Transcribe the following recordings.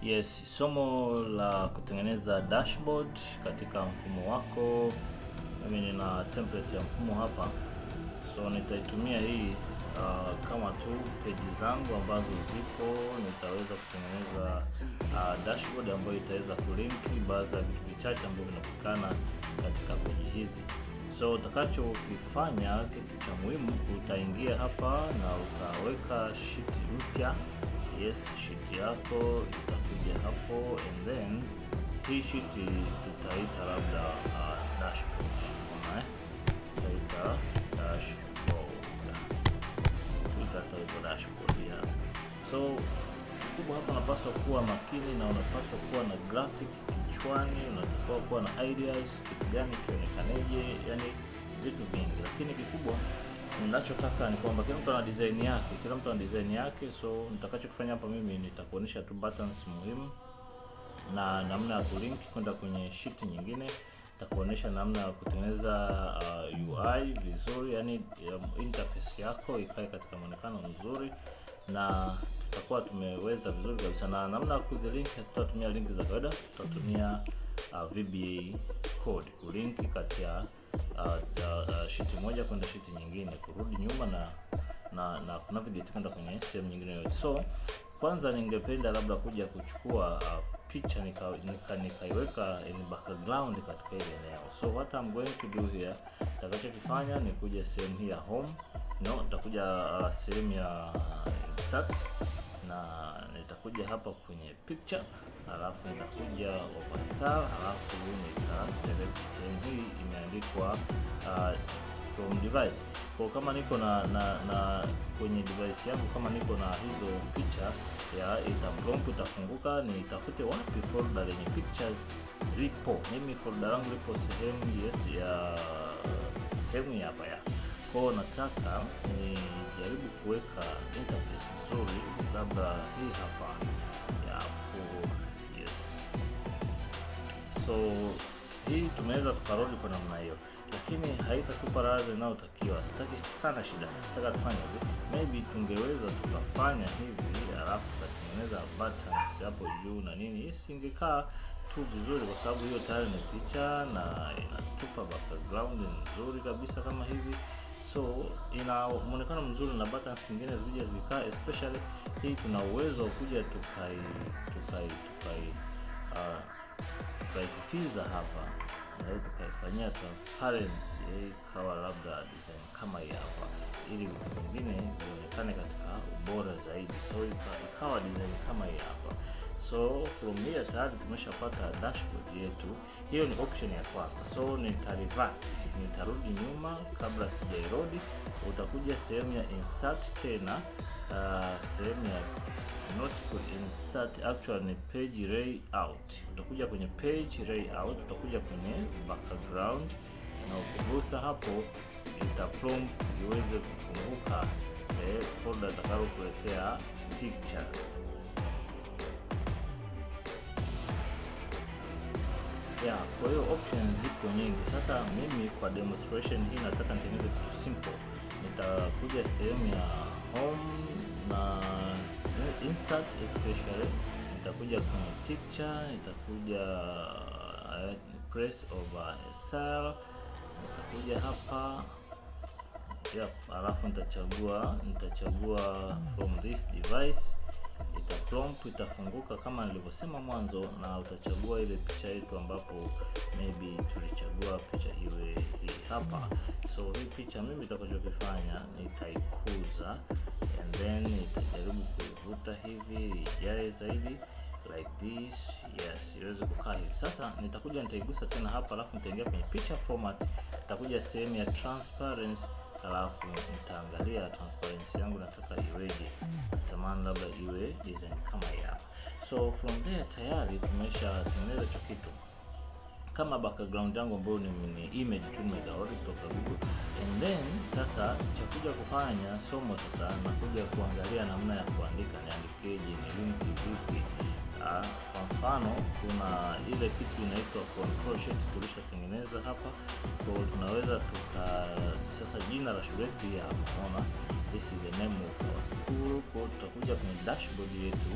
Yes, somo la kutengeneza dashboard katika mfumo wako. Mimi nina template ya mfumo hapa, so nitaitumia hii kama tu page zangu ambazo zipo. Nitaweza kutengeneza dashboard ambayo itaweza kulinki baadhi ya vitu vichache ambavyo vinapatikana katika page hizi. So utakachokifanya, kitu cha muhimu, utaingia hapa na utaweka sheet mpya. Yes, sheet yako itakuja hapo, and then hii sheet tutaita labda dashboard. Tutaita dashboard ya. So kubwa hapa, unapaswa kuwa makini na unapaswa kuwa na graphic kichwani, unatakiwa kuwa na ideas, kitu gani kionekaneje, yani vitu vingi. Lakini kikubwa ninachotaka ni kwamba kila mtu ana design yake, so nitakachokifanya hapa mimi nitakuonyesha tu buttons muhimu na namna ya kulink kwenda kwenye sheet nyingine. Nitakuonyesha namna ya kutengeneza UI vizuri, yani interface yako ikae katika muonekano mzuri, na tutakuwa tumeweza vizuri kabisa. Na namna ya kuzilink, tutatumia link za kawaida, tutatumia VBA code kulink kati ya sheet moja kwenda sheet nyingine, kurudi nyuma na navigate kwenda kwenye sehemu nyingine yote. So kwanza ningependa labda kuja kuchukua picha nikaiweka in background katika ile eneo. So what I'm going to do here, nitakachokifanya ni kuja sehemu hii ya home, nitakuja sehemu ya insert, na nitakuja hapa kwenye picture, alafu nitakuja open cell, alafu nita select sehemu hii imeandikwa from device. Kwa kama niko na kwenye device yangu, kama niko na hizo picha ya prompt itafunguka, nitafute wapi folder yenye pictures repo. Mimi folder yangu ipo sehemu ya sehemu hapa ya. Kwa nataka nijaribu kuweka interface nzuri, labda hii hapa ya yes. So hii tumeweza tukarudi kwa namna hiyo, lakini haitatupa radhi inayotakiwa. Sitaki sana shida, nataka tufanye hivi. Maybe tungeweza tukafanya hivi, alafu tukatengeneza buttons hapo juu na nini. Yes, ingekaa tu vizuri, kwa sababu hiyo tayari ni picha na inatupa background nzuri kabisa kama hivi. So ina muonekano mzuri, na buttons zingine zikija zikaa, especially hii tuna uwezo wa kuja tukaifiza hapa na tukaifanyia transparency kawa labda design kama hii hapa, ili vitu vingine vionekane katika ubora zaidi. So ikawa design kama hii hapa. So from here tayari tumeshapata dashboard yetu. Hiyo ni option ya kwanza. So nitarudi nyuma kabla sijairudi. Utakuja sehemu ya insert tena, sehemu ya not insert, actually ni page layout. Utakuja kwenye page layout, utakuja kwenye background, na ukigusa hapo ita prompt iweze kufunguka folder itakayokuletea picture. Kwa hiyo options ziko nyingi. Sasa mimi kwa demonstration hii nataka nitengeneze kitu simple. Nitakuja sehemu ya home na insert, especially nitakuja kwenye picture, nitakuja press over a cell, nitakuja hapa alafu nitachagua from this device. Prompt itafunguka kama nilivyosema mwanzo, na utachagua ile picha yetu ambapo maybe tulichagua picha iwe hii hapa. So hii picha mimi nitakachokifanya nitaikuza, and then nitajaribu kuivuta hivi ijae zaidi like this. Yes, iweze kukaa hivi. Sasa nitaigusa tena hapa, alafu nitaingia kwenye picture format, nitakuja sehemu ya transparency, alafu nitaangalia transparency yangu nataka iweje. Natamani labda iwe design kama hii hapa. So from there tayari tumeshatengeneza hicho kitu kama background yangu ambayo ni image tu nimedownload kutoka Google. And then sasa cha kuja kufanya somo, sasa nakuja kuangalia namna ya kuandika, niandikeje, ni link vipi. Kwa mfano kuna ile kitu inaitwa control sheet tulishatengeneza hapa. Kwa tunaweza sasa jina la shule yetu hapa, unaona this is the name of our school. Kwa tutakuja kwenye dashboard yetu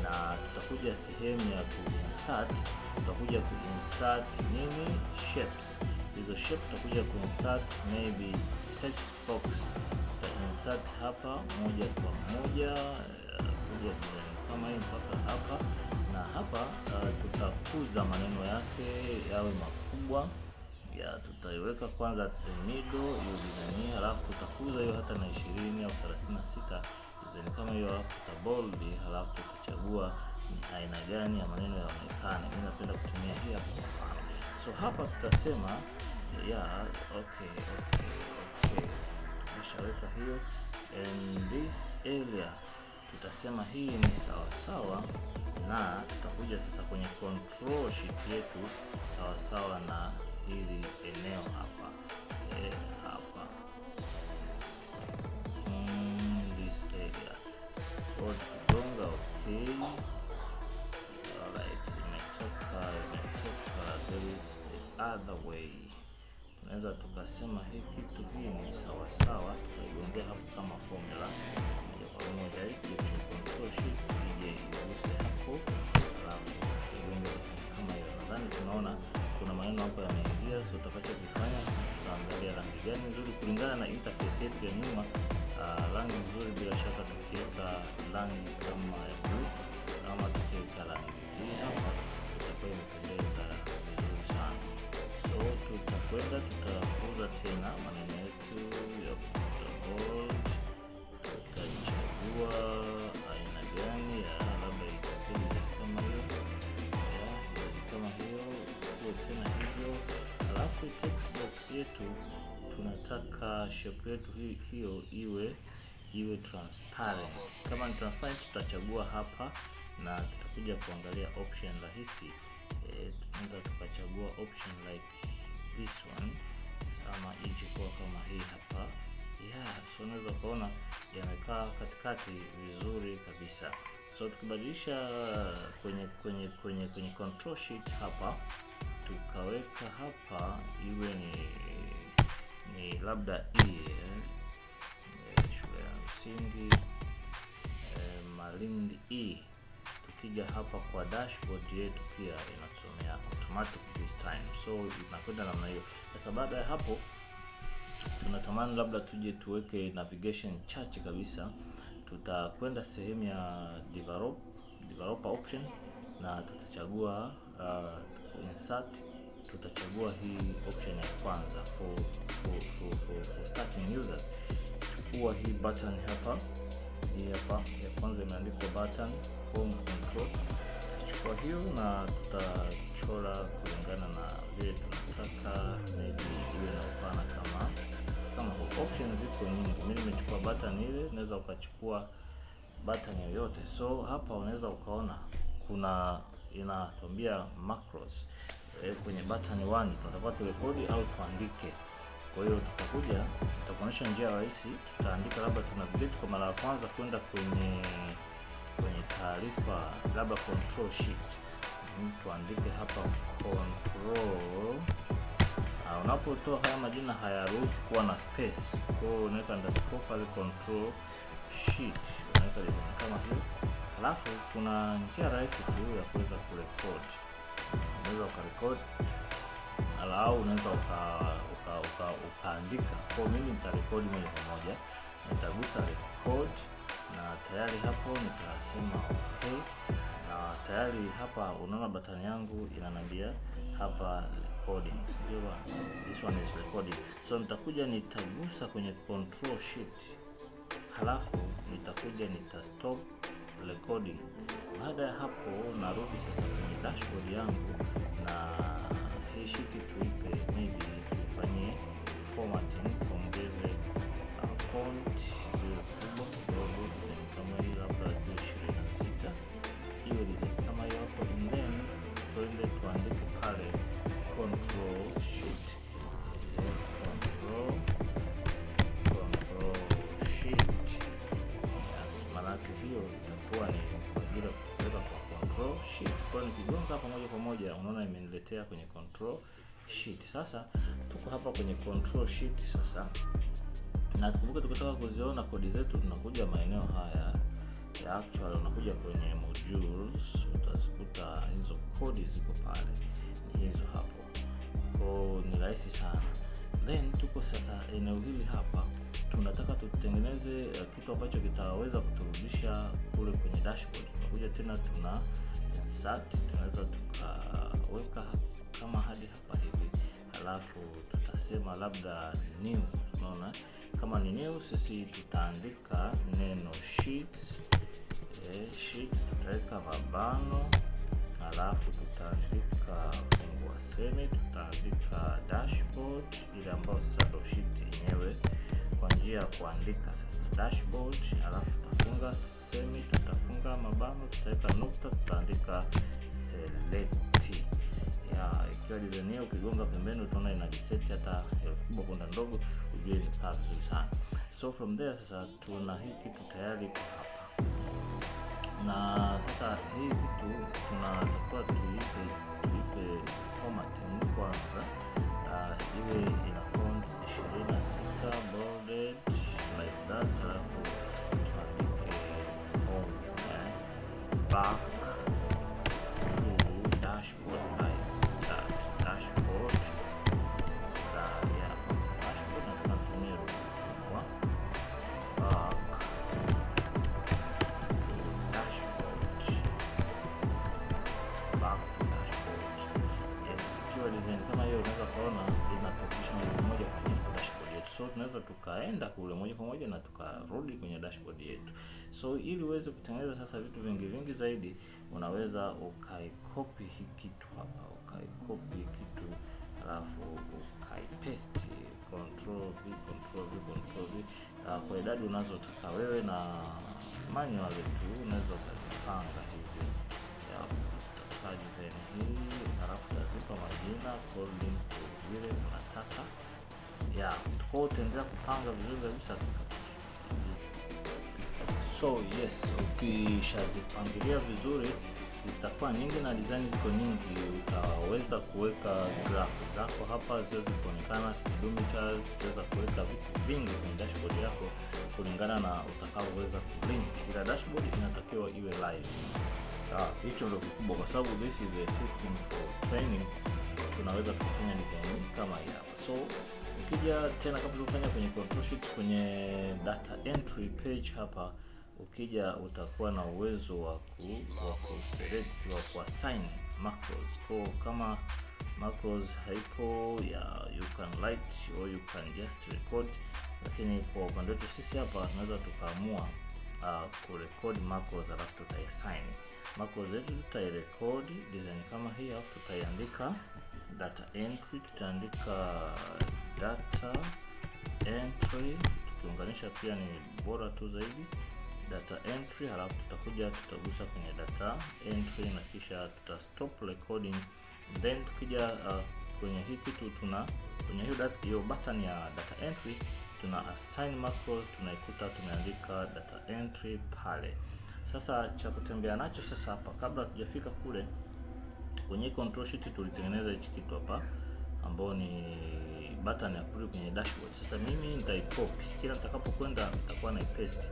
na tutakuja sehemu ya insert, tutakuja insert nini, shapes. Hizo shape tutakuja insert maybe text box, insert hapa moja kwa moja kuja kama hii mpaka hapa, na hapa tutakuza maneno yake yawe makubwa ya, tutaiweka kwanza the middle hiyo, halafu tutakuza hiyo hata na 20 au 36 hizo kama hiyo, halafu tutabold, halafu tutachagua ni aina gani ya maneno yaonekane. Mimi napenda kutumia hii hapa kwa mfano. So hapa tutasema okay, tumeshaweka hiyo, and this area tutasema hii ni sawa, na tutakuja sasa kwenye control sheet yetu sawa na hili eneo hapa hapa this area for gonga. Okay, alright, imetoka. There is the other way. Tunaweza tukasema hii kitu hii ni sawa, tukaigongea hapo kama formula moja hii kwenye control sheet ije iguse hapo, alafu tuigonge kama hiyo. Nadhani tunaona kuna maneno hapo yameingia. So tutakachofanya, tutaangalia rangi gani nzuri kulingana na interface yetu ya nyuma. Rangi nzuri bila shaka tukiweka rangi kama ya blue, kama tukiweka rangi hii hapa itakuwa imependeza vizuri sana. So tutakwenda tutakuza tena maneno yetu ya bold, tutachagua aina gani ya labda itakuwa kama hiyo tena hivyo. Alafu text box yetu tunataka shape yetu hiyo iwe transparent. Kama ni transparent tutachagua hapa, na tutakuja kuangalia option rahisi. Tunaweza tukachagua option like this one, kama ichukua kama hii hapa. So unaweza kuona yamekaa katikati vizuri kabisa. So tukibadilisha kwenye control sheet hapa, tukaweka hapa iwe ni labda shule ya msingi Malindi. Tukija hapa kwa dashboard yetu pia inatusomea automatic this time, so inakwenda namna hiyo. Sasa baada ya hapo tunatamani labda tuje tuweke navigation chache kabisa. Tutakwenda sehemu ya developer option na tutachagua insert. Tutachagua hii option ya kwanza for starting users. Chukua hii button hapa, hii hapa ya kwanza imeandikwa button form control. Chukua hiyo na tutachora kulingana na vile tunataka, maybe iwe na upana kama options ziko nyingi. Mimi nimechukua button ile, unaweza ukachukua button yoyote. So hapa unaweza ukaona kuna inatuambia macros kwenye button 1 tunataka turekodi au tuandike. Kwa hiyo tutakuonyesha njia rahisi. Tutaandika labda tunavigate kwa mara ya kwanza kwenda kwenye taarifa labda control sheet. Tuandike hapa control. Unapotoa haya majina hayaruhusu kuwa na space, kwa hiyo unaweka underscore pale control sheet, unaweka design kama hiyo. Alafu kuna njia rahisi tu ya kuweza kurecord. Unaweza ukarecord au unaweza ukaandika. Kwa mimi nitarecord moja kwa moja, nitagusa record na tayari hapo nitasema okay, na tayari hapa unaona button yangu inaniambia hapa recording. Ndio, this one is recording. So nitakuja nitagusa kwenye control sheet, halafu nitakuja stop recording. Baada ya hapo narudi sasa kwenye dashboard yangu, na hii sheet tuipe maybe tufanye formatting, tuongeze font zile kubwa kidogo, design kama hii labda 26, hiyo design kama hiyo hapo, and then tuende tuandike pale control sheet, control sheet. Maana hiyo itakuwa ni kwa ajili ya kuweka kwa control sheet. Kwa nikigonga hapa moja kwa moja unaona imeniletea kwenye control sheet. Sasa tuko hapa kwenye control sheet sasa. Na tukumbuke tukitaka kuziona kodi zetu tunakuja maeneo haya ya actual, unakuja kwenye modules, utazikuta hizo kodi ziko pale, ni hizo hapo. Kwa ni rahisi sana. Then tuko sasa eneo hili hapa, tunataka tutengeneze kitu ambacho kitaweza kuturudisha kule kwenye dashboard. Tunakuja tena tuna insert, tunaweza tukaweka kama hadi hapa hivi, halafu tutasema labda new. Unaona kama ni new, sisi tutaandika neno sheets, sheets tutaweka mabano, halafu tutaandika fungua semi, tutaandika dashboard ile ambayo sasa ndio sheet yenyewe kwa njia ya kuandika sasa dashboard, halafu tutafunga semi, tutafunga mabano, tutaweka nukta, tutaandika select. Ikiwa design hiyo ukigonga pembeni utaona ina reset hata herufi kubwa kwenda ndogo, ujue ni kaa vizuri sana. So from there sasa tuna hii kitu tayari kwa hapa. Na sasa hii kitu tunatakiwa tuipe formatting kwanza. Iwe ina fonts 26 bolded like that, alafu tuandike home back to dashboard like that. Dashboard dashboard na tunatumia kwa back to dashboard. Yes, ikiwa design kama hiyo unaweza kuona inatokisha moja kwa moja kwenye dashboard yetu. So tunaweza tukaenda kule moja kwa moja na tukarudi kwenye dashboard yetu. So ili uweze kutengeneza sasa vitu vingi zaidi, unaweza ukaicopy hii kitu hapa, ukaicopy kitu alafu ukaipaste, control V kwa idadi unazotaka wewe, na manual tu unaweza kupanga hivi ya design hii, alafu utazipa majina according to vile unataka. Kwa utaendelea kupanga vizuri kabisa. So yes, ukishazipangilia vizuri zitakuwa nyingi na design ziko nyingi, utaweza kuweka graph zako hapa ziweze kuonekana, speedometers, utaweza kuweka vitu vingi kwenye dashboard yako kulingana na utakaoweza kulink. Kila dashboard inatakiwa iwe live. Hicho ndio kikubwa, kwa sababu this is a system for training. Tunaweza kufanya design kama hii hapa. So ukija tena kabla ufanya kwenye control sheet, kwenye data entry page hapa, ukija utakuwa na uwezo wa select, wa kuassign macros. Kwa kama macros haipo, you can write or you can just record, lakini kwa upande wetu sisi hapa tunaweza tukaamua kurecord macros, alafu tutaiassign macros zetu, tutairecord design kama hii, alafu tutaiandika data entry, tutaandika data entry, tukiunganisha pia ni bora tu zaidi, data entry, halafu tutakuja tutagusa kwenye data entry na kisha tuta stop recording. Then tukija kwenye hii kitu kwenye hiyo button ya data entry tuna assign macros, tunaikuta tumeandika data entry pale. Sasa cha kutembea nacho sasa hapa, kabla tujafika kule kwenye control sheet tulitengeneza hichi kitu hapa ambao ni button ya kurudi kwenye dashboard. Sasa mimi nitaicopy, kila nitakapokwenda nitakuwa na paste.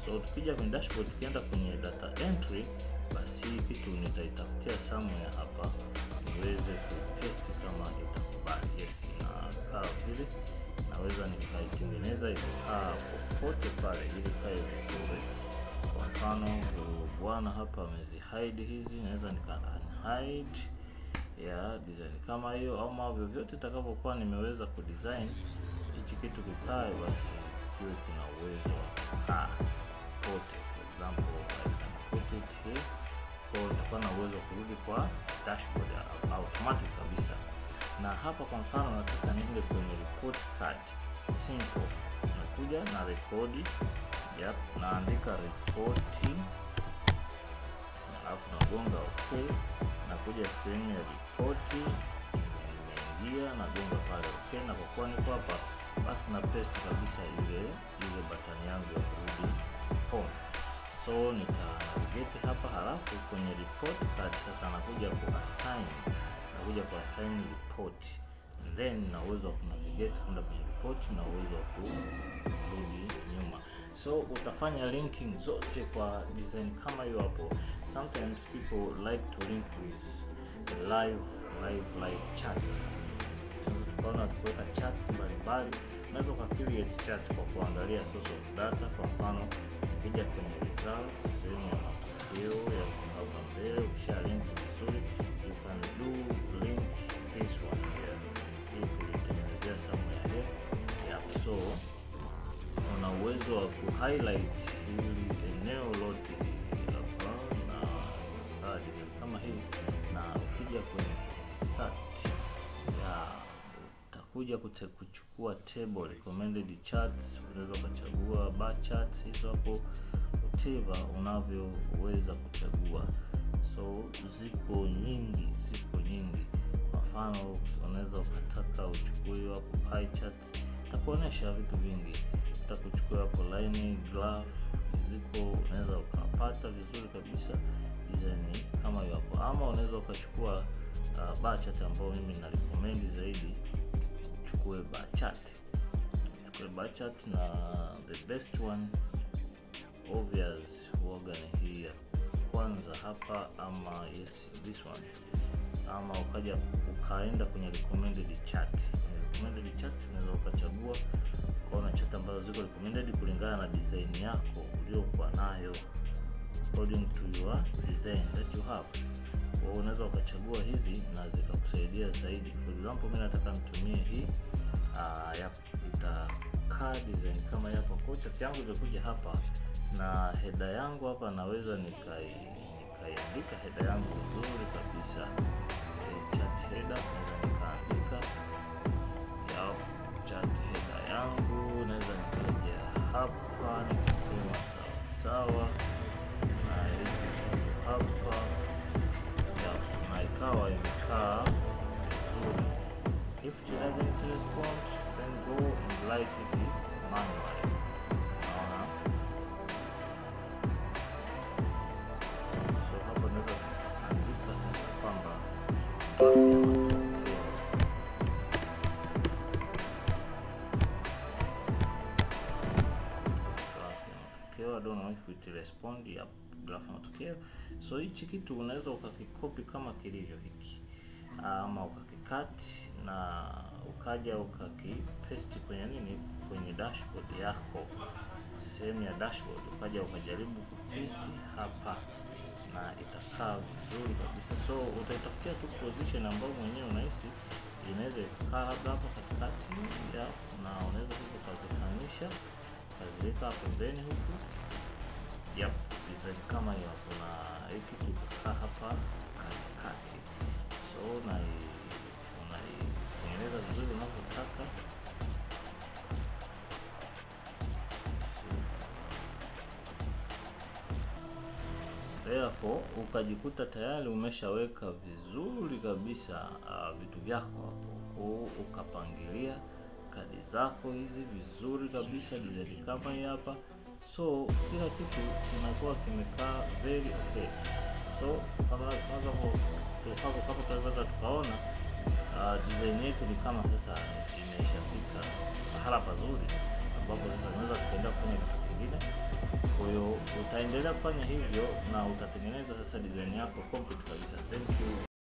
So tukija kwenye dashboard, tukienda kwenye data entry, basi kitu nitaitafutia somewhere hapa niweze kupaste kama itakubali. Yes, na kaa vile naweza nikaitengeneza ikakaa popote pale ili kae vizuri. Kwa mfano bwana hapa amezi hide hizi, naweza nika unhide design kama hiyo, au vyovyote takavyokuwa nimeweza kudesign hichi kitu kikae, basi kiwe kina uwezo wa kukaa pote. For example, I can put it here, kwa itakuwa na uwezo kurudi kwa dashboard automatic kabisa. Na hapa kwa mfano nataka niende kwenye report card, simple, nakuja na record, naandika reporting, alafu nagonga okay, nakuja sehemu ya report, nimeingia nagonga pale okay, na kwa kuwa niko hapa basi na paste kabisa ile button yangu ya kurudi home. So navigate hapa, halafu kwenye report card sasa nakuja kuassign report, and then na uwezo wa kunavigate kwenda kwenye report na uwezo wa kurudi nyuma. So utafanya linking zote kwa design kama hiyo hapo. Sometimes people like to link with live chats. Tunaona tuweka chats mbalimbali. Unaweza ku create chat kwa kuangalia source of data. Kwa mfano ukija kwenye results, sehemu ya matokeo ya hapa mbele, ukisha link vizuri, you can do link this one here. Hii tulitengenezea somewhere here. Yeah, so una uwezo wa ku highlight hili eneo lote hapa na kama hii, na ukija kwenye search utakuja kuchukua table recommended charts, unaweza kuchagua bar charts hizo hapo, whatever unavyoweza kuchagua. So ziko nyingi. Kwa mfano unaweza ukataka uchukue hapo pie chart, itakuonesha vitu vingi. Utakuchukua hapo line graph, ziko unaweza ukapata vizuri kabisa design kama hiyo hapo, ama unaweza ukachukua bar chart ambayo mimi na recommend zaidi. Chukue bar chart na the best one obvious huaga ni hii kwanza hapa, ama yes this one, ama ukaenda kwenye recommended chart. Unaweza ukachagua kuona chart ambazo ziko recommended kulingana na design yako uliyokuwa nayo, according to your design that you have. Unaweza ukachagua hizi na zikakusaidia zaidi. For example, mimi nataka nitumie hii itakaa design kama yako. Kwa chart yangu imekuja hapa na header yangu hapa, naweza nikaiandika header yangu vizuri kabisa. Chart header naweza nikaandika chart header yangu, naweza nikaja hapa nikasema sawa na hapa na ikawa imekaa vizuri. If it doesn't respond, then go and light it manually. So hapa naweza kuandika sasa kwamba I don't know if it respond. Yep, graph ya matokeo. So hichi kitu unaweza ukakikopi kama kilivyo hiki, ama ukakicut na ukaja ukakipaste kwenye dashboard yako, sehemu ya dashboard, ukaja ukajaribu kupaste hapa na itakaa vizuri kabisa. So utaitafutia tu position ambayo mwenyewe unahisi inaweza kukaa hapa katikati ya, na unaweza kuzikanisha kaziweka pembeni huku. Yep, design kama hiyo hapo, na hiki kikaa hapa katikati. So unaitengeneza vizuri unavyotaka. Therefore ukajikuta tayari umeshaweka vizuri kabisa vitu vyako hapo, ukapangilia kadi zako hizi vizuri kabisa, design kama hii hapa. So kila kitu kinakuwa kimekaa very okay. So kama tunaweza tukaona design yetu ni kama sasa imeshafika mahala pazuri, ambapo sasa tunaweza tukaenda kufanya kitu kingine. Kwa hiyo utaendelea kufanya hivyo na utatengeneza sasa design yako complete kabisa. Thank you.